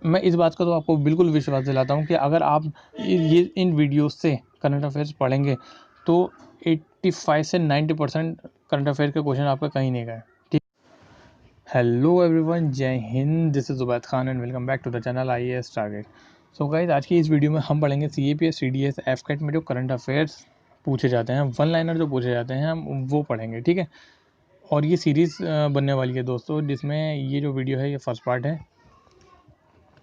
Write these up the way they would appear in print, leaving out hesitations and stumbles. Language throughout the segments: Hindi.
मैं इस बात का तो आपको बिल्कुल विश्वास दिलाता हूँ कि अगर आप ये इन वीडियोस से करंट अफेयर्स पढ़ेंगे तो 85 से 90% करंट अफेयर के क्वेश्चन आपका कहीं नहीं गए। ठीक। हेलो एवरीवन, जय हिंद। This is Zubaid Khan and welcome back to the channel IAS target. So guys, आज की इस वीडियो में हम पढ़ेंगे CAPS CDS FCAT में जो करंट अफेयर्स पूछे जाते हैं, वन लाइनर जो पूछे जाते हैं, हम वो पढ़ेंगे। ठीक है। और ये सीरीज़ बनने वाली है दोस्तों, जिसमें ये जो वीडियो है ये फर्स्ट पार्ट है।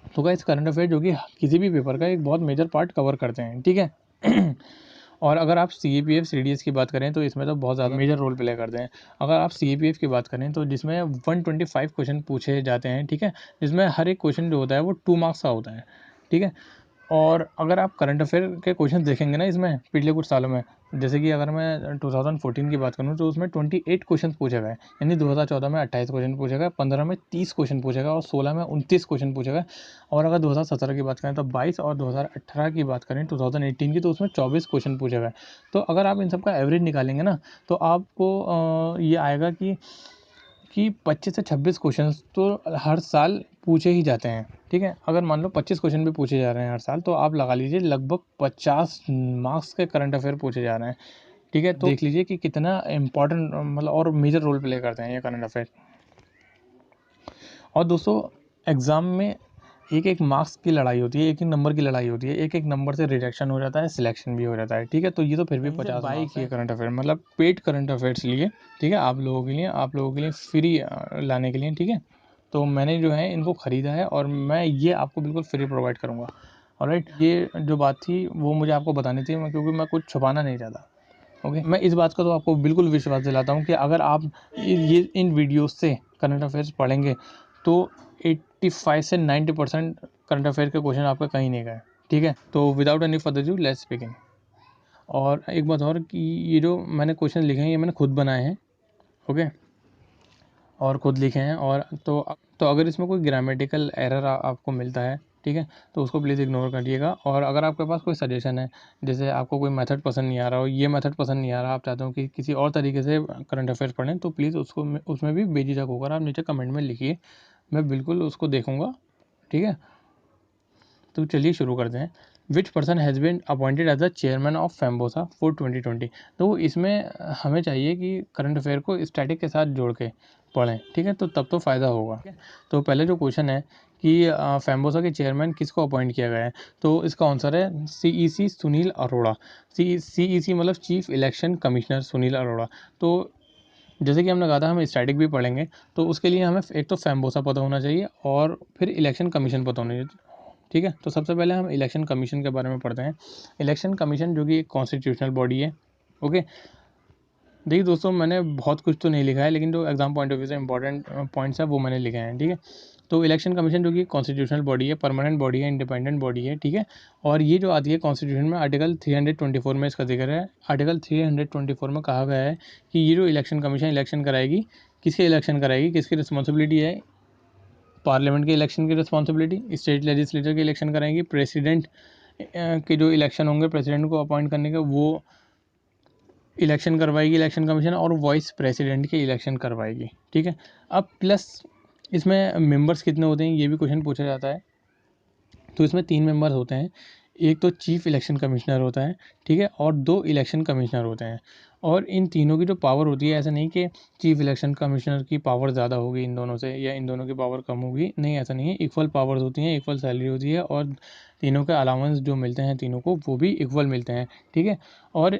तो गाइस, करंट अफेयर जो कि किसी भी पेपर का एक बहुत मेजर पार्ट कवर करते हैं। ठीक है। और अगर आप CAPF CDS की बात करें तो इसमें तो बहुत ज़्यादा मेजर रोल प्ले करते हैं। अगर आप CAPF की बात करें तो जिसमें 125 क्वेश्चन पूछे जाते हैं। ठीक है। जिसमें हर एक क्वेश्चन जो होता है वो 2 मार्क्स का होता है। ठीक है। और अगर आप करंट अफेयर के क्वेश्चन देखेंगे ना इसमें पिछले कुछ सालों में, जैसे कि अगर मैं 2014 की बात करूँ तो उसमें 28 क्वेश्चन पूछे गए। यानी 2014 में 28 क्वेश्चन पूछे गए, 15 में 30 क्वेश्चन पूछे गए और 16 में 29 क्वेश्चन पूछे गए। और अगर 2017 की बात करें तो 22 और 2018 की बात करें 2018 की तो उसमें 24 क्वेश्चन पूछे गए। तो अगर आप इन सब का एवरेज निकालेंगे ना तो आपको ये आएगा कि 25 से 26 क्वेश्चंस तो हर साल पूछे ही जाते हैं। ठीक है। अगर मान लो 25 क्वेश्चन भी पूछे जा रहे हैं हर साल, तो आप लगा लीजिए लगभग 50 मार्क्स के करंट अफेयर पूछे जा रहे हैं। ठीक है। तो देख लीजिए कि कितना इंपॉर्टेंट मतलब और मेजर रोल प्ले करते हैं ये करंट अफेयर। और दोस्तों, एग्ज़ाम में एक एक मार्क्स की लड़ाई होती है, एक एक नंबर की लड़ाई होती है, एक एक नंबर से रिजेक्शन हो जाता है, सिलेक्शन भी हो जाता है। ठीक है। तो ये तो फिर भी 50 मार्क्स है करंट अफेयर, मतलब पेड करंट अफेयर्स लिए। ठीक है। आप लोगों के लिए फ्री लाने के लिए। ठीक है। तो मैंने जो है इनको ख़रीदा है और मैं ये आपको बिल्कुल फ्री प्रोवाइड करूँगा। ऑलराइट, ये जो बात थी वो मुझे आपको बतानी थी, क्योंकि मैं कुछ छुपाना नहीं चाहता। ओके। मैं इस बात का तो आपको बिल्कुल विश्वास दिलाता हूँ कि अगर आप ये इन वीडियोस से करंट अफेयर्स पढ़ेंगे तो 85 से 90% करंट अफेयर के क्वेश्चन आपका कहीं नहीं गए। ठीक है। तो without any further do let's begin. और एक बात और कि ये जो मैंने क्वेश्चन लिखे हैं ये मैंने खुद बनाए हैं। ओके। और खुद लिखे हैं। और तो अगर इसमें कोई ग्रामेटिकल एरर आपको मिलता है, ठीक है, तो उसको प्लीज़ इग्नोर करिएगा। और अगर आपके पास कोई सजेशन है, जैसे आपको कोई मेथड पसंद नहीं आ रहा हो, ये मेथड पसंद नहीं आ रहा, आप चाहते हो कि किसी और तरीके से करंट अफेयर्स पढ़ें, तो प्लीज़ उसमें भी बेझिझक होकर आप नीचे कमेंट में लिखिए। मैं बिल्कुल उसको देखूँगा। ठीक है। तो चलिए शुरू करते हैं। Which person has been appointed as the chairman of FEMBoSA for 2020। तो इसमें हमें चाहिए कि करंट अफेयर को स्टैटिक के साथ जोड़ के पढ़ें। ठीक है। तो तब तो फ़ायदा होगा। तो पहले जो क्वेश्चन है कि फैम्बोसा के चेयरमैन किसको अपॉइंट किया गया है, तो इसका आंसर है CEC सुनील अरोड़ा। CEC मतलब chief election commissioner Sunil Arora. तो जैसे कि हमने कहा था हम स्टैटिक भी पढ़ेंगे, तो उसके लिए हमें एक तो फैम्बोसा पता होना चाहिए और फिर इलेक्शन कमीशन पता होना चाहिए। ठीक है। तो सबसे पहले हम इलेक्शन कमीशन के बारे में पढ़ते हैं। इलेक्शन कमीशन जो कि एक कॉन्स्टिट्यूशनल बॉडी है। ओके। देखिए दोस्तों, मैंने बहुत कुछ तो नहीं लिखा है, लेकिन जो एग्जाम पॉइंट ऑफ व्यू से इंपॉर्टेंट पॉइंट्स है वो मैंने लिखे हैं। ठीक है। तो इलेक्शन कमीशन जो कि कॉन्स्टिट्यूशनल बॉडी है, परमानेंट बॉडी है, इंडिपेंडेंट बॉडी है। ठीक है। और ये जो आती है कॉन्स्टिट्यूशन में आर्टिकल 324 में इसका जिक्र है। आर्टिकल 324 में कहा गया है कि ये जो इलेक्शन कमीशन इलेक्शन कराएगी, किसके इलेक्शन कराएगी, किसकी रिस्पॉन्सिबिलिटी है, पार्लियामेंट के इलेक्शन की रिस्पॉन्सिबिलिटी, स्टेट लेजिस्लेचर के इलेक्शन कराएंगी, प्रेसिडेंट के जो इलेक्शन होंगे प्रेसिडेंट को अपॉइंट करने के, वो इलेक्शन करवाएगी इलेक्शन कमीशन, और वाइस प्रेसिडेंट के इलेक्शन करवाएगी। ठीक है। अब प्लस इसमें मेंबर्स कितने होते हैं ये भी क्वेश्चन पूछा जाता है। तो इसमें 3 मेंबर्स होते हैं। एक तो चीफ इलेक्शन कमिश्नर होता है। ठीक है। और 2 इलेक्शन कमिश्नर होते हैं। और इन तीनों की जो पावर होती है, ऐसा नहीं कि चीफ इलेक्शन कमिश्नर की पावर ज़्यादा होगी इन दोनों से या इन दोनों की पावर कम होगी, नहीं, ऐसा नहीं है। इक्वल पावर्स होती हैं, इक्वल सैलरी होती है, और तीनों के अलाउंस जो मिलते हैं तीनों को वो भी इक्वल मिलते हैं। ठीक है। और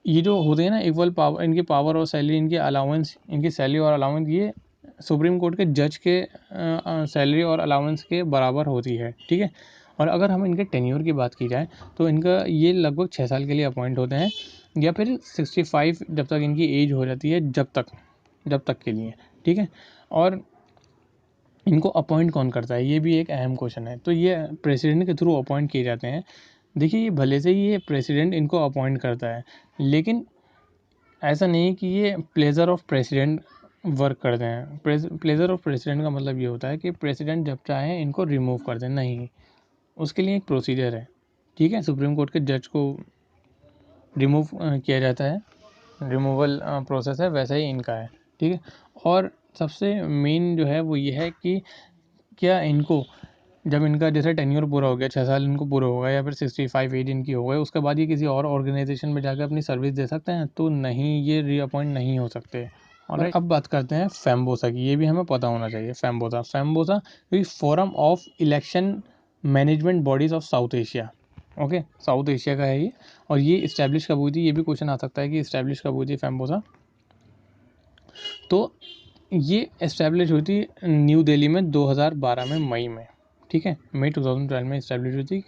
ये जो होते हैं ना इक्वल पावर, इनकी पावर और सैलरी, इनके अलाउंस, इनकी सैलरी और अलाउंस, ये सुप्रीम कोर्ट के जज के सैलरी और अलाउंस के बराबर होती है। ठीक है। और अगर हम इनके टेन्योर की बात की जाए तो इनका ये लगभग 6 साल के लिए अपॉइंट होते हैं, या फिर 65 जब तक इनकी एज हो जाती है, जब तक के लिए। ठीक है। और इनको अपॉइंट कौन करता है, ये भी एक अहम क्वेश्चन है। तो ये प्रेसिडेंट के थ्रू अपॉइंट किए जाते हैं। देखिए, ये भले से ही ये प्रेसिडेंट इनको अपॉइंट करता है, लेकिन ऐसा नहीं है कि ये प्लेजर ऑफ प्रेसिडेंट वर्क करते हैं। प्लेजर ऑफ प्रेसिडेंट का मतलब ये होता है कि प्रेसिडेंट जब चाहे इनको रिमूव कर दें, नहीं, उसके लिए एक प्रोसीजर है। ठीक है। सुप्रीम कोर्ट के जज को रिमूव किया जाता है, रिमूवल प्रोसेस है, वैसा ही इनका है। ठीक है। और सबसे मेन जो है वो ये है कि क्या इनको जब इनका जैसे टेन्योर पूरा हो गया, 6 साल इनको पूरा हो गया या फिर 65 एज इनकी हो गई, उसके बाद ये किसी और ऑर्गेनाइजेशन में जाकर अपनी सर्विस दे सकते हैं? तो नहीं, ये रीअपॉइंट नहीं हो सकते। और अब बात करते हैं फैम्बोसा की, ये भी हमें पता होना चाहिए। FEMBoSA forum of election management bodies of South Asia. Okay, South Asia का है ये, और ये इस्टेब्लिश कब हुई थी, ये भी क्वेश्चन आ सकता है कि इस्टेब्लिश कब हुई थी फैम्बोसा। तो ये इस्टेब्लिश हुई थी न्यू दिल्ली में 2012 में, मई में, ठीक है, मई 2012 में इस्टेब्लिश हुई थी।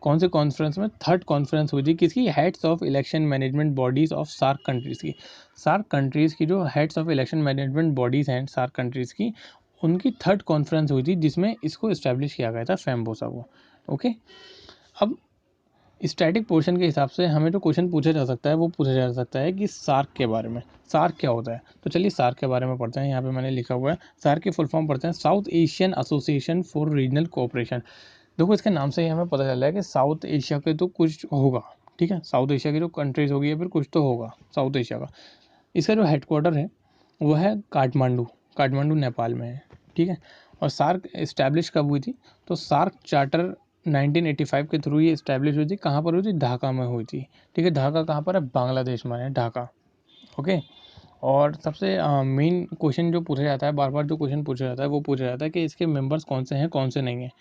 कौन से कॉन्फ्रेंस में? थर्ड कॉन्फ्रेंस हुई थी किसकी? Heads of election management bodies of SAARC countries की। सार्क कंट्रीज़ की जो heads of election management bodies हैं सार्क कंट्रीज़ की, उनकी थर्ड कॉन्फ्रेंस हुई थी जिसमें इसको इस्टेब्लिश किया गया था, फैम्बोसा को। ओके, अब स्टैटिक पोर्शन के हिसाब से हमें जो क्वेश्चन पूछा जा सकता है वो पूछा जा सकता है कि सार्क के बारे में। सार्क क्या होता है? तो चलिए सार्क के बारे में पढ़ते हैं। यहाँ पे मैंने लिखा हुआ है, सार्क की फुल फॉर्म पढ़ते हैं, south Asian association for regional cooperation. देखो इसके नाम से ही हमें पता चल रहा है कि साउथ एशिया के तो कुछ होगा, ठीक है, साउथ एशिया की जो कंट्रीज़ होगी या फिर कुछ तो होगा साउथ एशिया का। इसका जो हेडक्वार्टर है वो है काठमांडू, काठमांडू नेपाल में है, ठीक है। और सार्क इस्टेब्लिश कब हुई थी? तो सार्क चार्टर 1985 के थ्रू ये इस्टेब्लिश हुई थी। कहाँ पर हुई थी? ढाका में हुई थी, ठीक है। ढाका कहाँ पर है? बांग्लादेश में है ढाका। ओके, और सबसे मेन क्वेश्चन जो पूछा जाता है, बार बार जो क्वेश्चन पूछा जाता है वो पूछा जाता है कि इसके मेंबर्स कौन से हैं, कौन से नहीं हैं।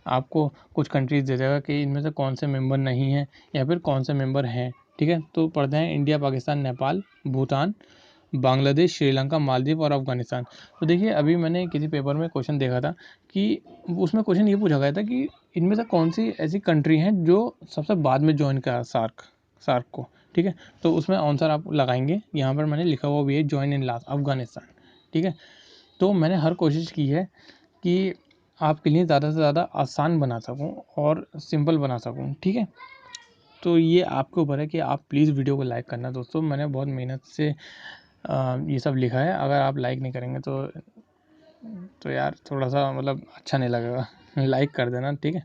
आपको कुछ कंट्रीज़ दे देगा कि इनमें से कौन से मेंबर नहीं हैं या फिर कौन से मेंबर हैं, ठीक है। तो पढ़ते हैं इंडिया, पाकिस्तान, नेपाल, भूटान, बांग्लादेश, श्रीलंका, मालदीव और अफ़गानिस्तान। तो देखिए अभी मैंने किसी पेपर में क्वेश्चन देखा था कि उसमें क्वेश्चन ये पूछा गया था कि इनमें से कौन सी ऐसी कंट्री हैं जो सबसे बाद में ज्वाइन करा सार्क को, ठीक है। तो उसमें आंसर आप लगाएंगे, यहाँ पर मैंने लिखा हुआ भी है ज्वाइन इन लास्ट अफ़गानिस्तान, ठीक है। तो मैंने हर कोशिश की है कि आपके लिए ज़्यादा से ज़्यादा आसान बना सकूं और सिंपल बना सकूं, ठीक है। तो ये आपके ऊपर है कि आप प्लीज़ वीडियो को लाइक करना दोस्तों। मैंने बहुत मेहनत से ये सब लिखा है। अगर आप लाइक नहीं करेंगे तो यार थोड़ा सा मतलब अच्छा नहीं लगेगा। लाइक कर देना, ठीक है।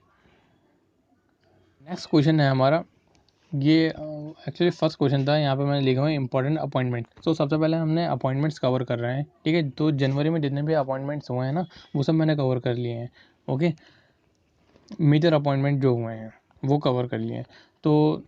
नेक्स्ट क्वेश्चन है हमारा, ये एक्चुअली फर्स्ट क्वेश्चन था, यहाँ पे मैंने लिखा हुआ है इंपॉर्टेंट अपॉइंटमेंट। तो सबसे पहले हमने अपॉइंटमेंट्स कवर कर रहे हैं, ठीक है। तो जनवरी में जितने भी अपॉइंटमेंट्स हुए हैं ना, वो सब मैंने कवर कर लिए हैं। ओके, मेजर अपॉइंटमेंट जो हुए हैं वो कवर कर लिए हैं। तो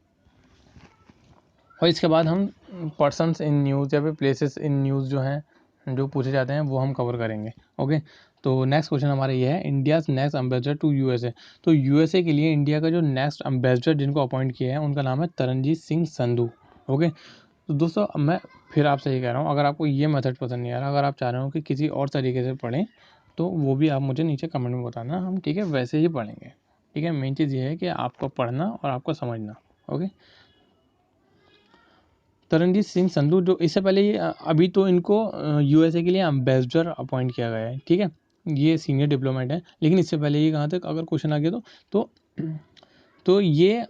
और इसके बाद हम पर्सन्स इन न्यूज़ या फिर प्लेसेस इन न्यूज़ जो हैं जो पूछे जाते हैं वो हम कवर करेंगे। ओके, तो नेक्स्ट क्वेश्चन हमारा ये है, India's next ambassador to USA. तो यूएसए के लिए इंडिया का जो नेक्स्ट एम्बेसडर जिनको अपॉइंट किया है उनका नाम है तरनजीत सिंह संधू। ओके, तो दोस्तों मैं फिर आपसे ये कह रहा हूँ, अगर आपको ये मेथड पसंद नहीं आ रहा, अगर आप चाह रहे हो कि किसी और तरीके से पढ़ें, तो वो भी आप मुझे नीचे कमेंट में बताना, हम ठीक है वैसे ही पढ़ेंगे, ठीक है। मेन चीज़ ये है कि आपको पढ़ना और आपको समझना। ओके, तरनजीत सिंह संधू जो इससे पहले ये अभी तो इनको यूएसए के लिए एम्बेसडर अपॉइंट किया गया है, ठीक है। ये सीनियर डिप्लोमेट है, लेकिन इससे पहले ये कहाँ तक अगर क्वेश्चन आ गया तो ये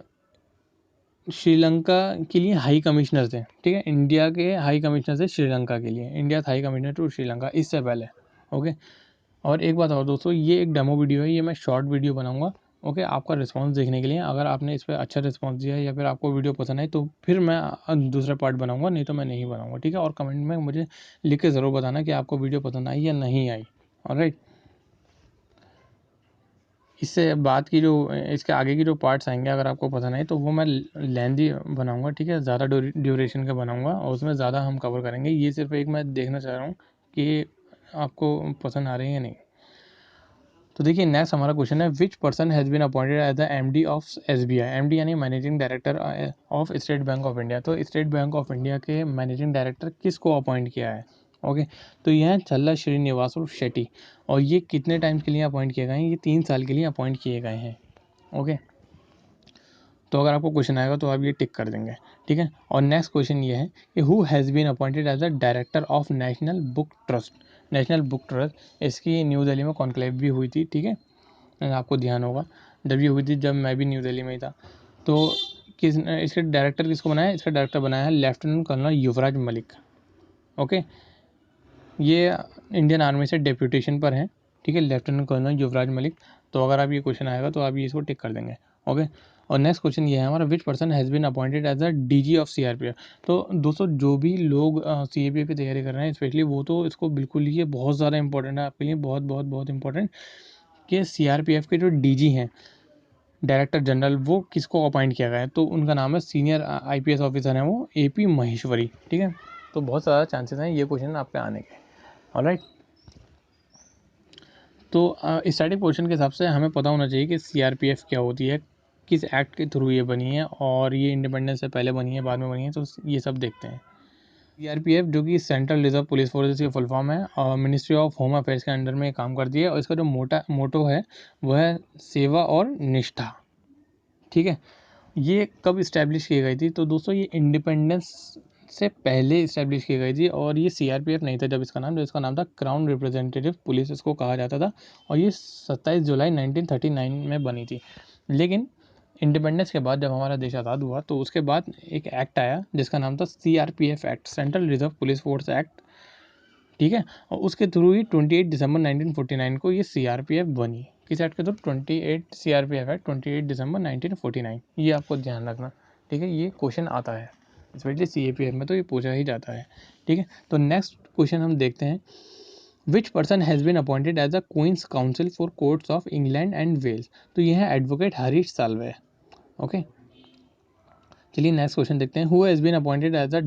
श्रीलंका के लिए हाई कमिश्नर थे, ठीक है। इंडिया के हाई कमिश्नर थे श्रीलंका के लिए, India high commissioner to Sri Lanka इससे पहले। ओके, और एक बात और दोस्तों, ये एक डेमो वीडियो है, ये मैं शॉर्ट वीडियो बनाऊंगा। ओके, आपका रिस्पांस देखने के लिए, अगर आपने इस पर अच्छा रिस्पांस दिया है या फिर आपको वीडियो पसंद है तो फिर मैं दूसरा पार्ट बनाऊंगा, नहीं तो मैं नहीं बनाऊंगा, ठीक है। और कमेंट में मुझे लिख के ज़रूर बताना कि आपको वीडियो पसंद आई या नहीं आई। ऑलराइट, इससे बाद की जो इसके आगे की जो पार्ट्स आएंगे अगर आपको पसंद आए तो वो मैं लेंदी बनाऊंगा, ठीक है, ज़्यादा ड्यूरेशन का बनाऊंगा और उसमें ज़्यादा हम कवर करेंगे। ये सिर्फ एक मैं देखना चाह रहा हूँ कि आपको पसंद आ रही है या नहीं। तो देखिए नेक्स्ट हमारा क्वेश्चन है, which person has been appointed as the MD of SBI. MD यानी managing director of State Bank of India. तो स्टेट बैंक ऑफ इंडिया के मैनेजिंग डायरेक्टर किसको अपॉइंट किया है? ओके, तो ये है चल्ला श्रीनिवास शेट्टी, और ये कितने टाइम्स के लिए अपॉइंट किए गए हैं? ये 3 साल के लिए अपॉइंट किए गए हैं। ओके, तो अगर आपको क्वेश्चन आएगा तो आप ये टिक कर देंगे, ठीक है। और नेक्स्ट क्वेश्चन ये है कि who has been appointed as the director of National Book Trust. National Book Trust, इसकी न्यू दिल्ली में कॉन्क्लेव भी हुई थी, ठीक है, आपको ध्यान होगा जब ये हुई थी, जब मैं भी न्यू दिल्ली में ही था। तो इसके डायरेक्टर किसको बनाया? इसका डायरेक्टर बनाया है लेफ्टिनेंट कर्नल युवराज मलिक। ओके, ये इंडियन आर्मी से डेप्यूटेशन पर है, ठीक है, लेफ्टिनेंट कर्नल युवराज मलिक। तो अगर आप ये क्वेश्चन आएगा तो आप ये इसको टिक कर देंगे। ओके, और नेक्स्ट क्वेश्चन ये है हमारा, which person has been appointed as a DG of CRPF. तो दोस्तों जो भी लोग सीआरपीएफ की तैयारी कर रहे हैं स्पेशली, वो तो इसको बिल्कुल ही, ये बहुत ज़्यादा इंपॉर्टेंट है आपके लिए, बहुत बहुत बहुत इंपॉर्टेंट, कि सीआरपीएफ के जो डीजी हैं, डायरेक्टर जनरल, वो किसको अपॉइंट किया गया है, तो उनका नाम है, सीनियर आईपीएस ऑफिसर है वो एपी महेश्वरी। ठीक है, तो बहुत ज़्यादा चांसेस हैं ये क्वेश्चन आपके आने के। ऑलराइट, तो स्टैटिक पोर्शन के हिसाब से हमें पता होना चाहिए कि सीआरपीएफ क्या होती है, किस एक्ट के थ्रू ये बनी है, और ये इंडिपेंडेंस से पहले बनी है, बाद में बनी है, तो ये सब देखते हैं। सीआरपीएफ जो कि सेंट्रल रिजर्व पुलिस फोर्सेस की फुल फॉर्म है और मिनिस्ट्री ऑफ होम अफेयर्स के अंडर में काम करती है, और इसका जो मोटो है वह है सेवा और निष्ठा। ठीक है, ये कब इस्टेब्लिश की गई थी, तो दोस्तों ये इंडिपेंडेंस से पहले इस्टेब्लिश की गई थी, और ये सीआरपीएफ नहीं था जब इसका नाम, जो इसका नाम था क्राउन रिप्रेजेंटेटिव पुलिस इसको कहा जाता था, और ये 27 जुलाई 1939 में बनी थी। लेकिन इंडिपेंडेंस के बाद जब हमारा देश आज़ाद हुआ तो उसके बाद एक एक्ट आया जिसका नाम था CRPF act, central reserve police force act. ठीक है, और उसके थ्रू ही 28 दिसंबर 1949 को ये सीआरपीएफ बनी। किस एक्ट के थ्रू? 28 सीआरपीएफ एक्ट 28 दिसंबर 1949, ये आपको ध्यान रखना। ठीक है, ये क्वेश्चन आता है स्पेशली सीएपीएफ में, तो ये पूछा ही जाता है। ठीक है, तो नेक्स्ट क्वेश्चन हम देखते हैं, which person has been appointed as a Queen's Counsel for courts of England and Wales, तो ये है एडवोकेट हरीश साल्वे। ओके, चलिए नेक्स्ट क्वेश्चन देखते हैं, who has been appointed as a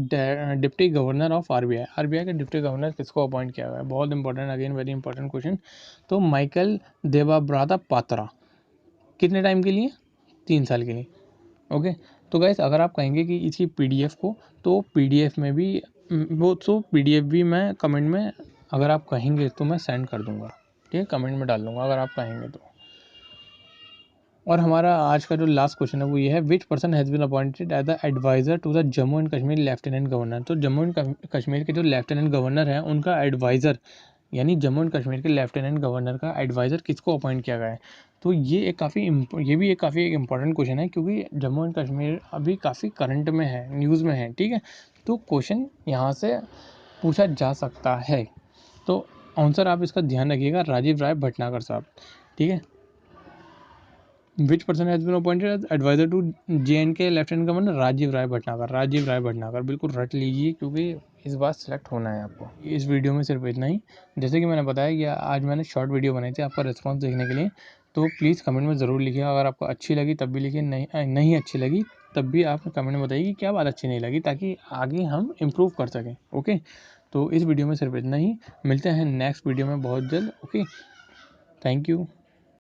deputy governor of RBI, RBI के डिप्टी गवर्नर किसको अपॉइंट किया गया है? बहुत important, again very important question. तो माइकल देवाब्राता पात्रा। कितने टाइम के लिए? 3 साल के लिए। ओके, तो गाइस अगर आप कहेंगे कि इसकी पीडीएफ को, तो पीडीएफ में भी पीडीएफ भी मैं कमेंट में, अगर आप कहेंगे तो मैं सेंड कर दूंगा। ठीक है, कमेंट में डाल दूंगा अगर आप कहेंगे तो। और हमारा आज का जो लास्ट क्वेश्चन है वो ये है, which person has been appointed as the adviser to the Jammu and Kashmir lieutenant governor, तो जम्मू एंड कश्मीर के जो लेफ्टिनेंट गवर्नर हैं उनका एडवाइज़र, यानी जम्मू एंड कश्मीर के लेफ्टिनेंट गवर्नर का एडवाइज़र किसको अपॉइंट किया गया है? तो ये एक काफ़ी एक इम्पॉर्टेंट क्वेश्चन है, क्योंकि जम्मू एंड कश्मीर अभी काफ़ी करंट में है, न्यूज़ में है। ठीक है, तो क्वेश्चन यहाँ से पूछा जा सकता है, तो आंसर आप इसका ध्यान रखिएगा, राजीव राय भटनागर साहब। ठीक है, which person has been appointed as adviser to J and K lieutenant governor? Rajiv Rai Bhatnagar, Rajiv Rai Bhatnagar, बिल्कुल रट लीजिए, क्योंकि इस बार सेलेक्ट होना है आपको। इस वीडियो में सिर्फ इतना ही। जैसे कि मैंने बताया कि आज मैंने शॉर्ट वीडियो बनाई थी आपका रिस्पॉन्स देखने के लिए, तो प्लीज़ कमेंट में ज़रूर लिखिए, अगर आपको अच्छी लगी तब भी लिखिए, नहीं अच्छी लगी तब भी आप कमेंट में बताइए कि क्या बात अच्छी नहीं लगी, ताकि आगे हम इम्प्रूव कर सकें। ओके, तो इस वीडियो में सिर्फ इतना ही, मिलते हैं नेक्स्ट वीडियो में बहुत जल्द। Okay, thank you.